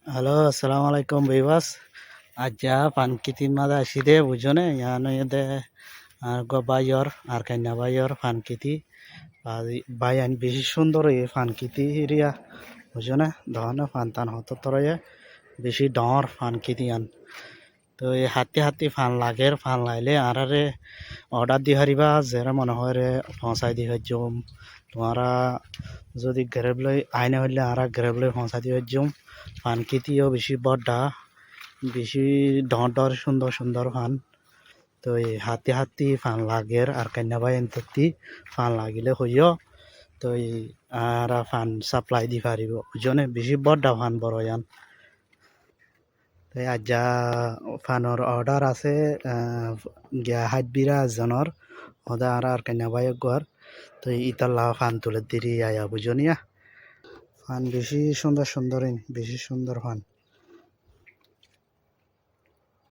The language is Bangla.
হ্যালো, আসসালামু আলাইকুম বিবাস। আজ যা ফানকিতির মাঝে আসি দে বুঝনে ইয়ানো দে আর বাইর আর কান্না বাইর ফানকিতি বাই আন বেশি সুন্দর এই ফানকিতি এরিয়া বুঝনে ধরনে ফানতান হতো তরয়ে বেশি ডর ফানকিতি আন তো এই হাতি হাতি ফান লাগের ফান লাইলে আরে অর্ডার দি হারিবা যেরা মনে হয় রে পৌঁছাই দি হজম তোমারা যদি গ্রেব লই আইনে হইলে আর গ্রেব লই পৌঁছাই দি হজম ফানকিতিও বেশি বড়া বেশি ডর ডর সুন্দর সুন্দর ফান তো এই হাতি হাতি ফান লাগের আর কান্না ভাই এনতি ফান লাগিলে হইও তো এই আর ফান সাপ্লাই দি পারিব ওজনে বেশি বড়া ফান বড় ইয়ান তো আজ যা ফানর অর্ডার আছে গিয়া হাত বিরা জনের ওদা আর কান্না ভাই গর তো ইতাল্লা ফান তুলে দিরি আয়া বুঝনিয়া ফান বেশি সুন্দর সুন্দর বেশি সুন্দর ফান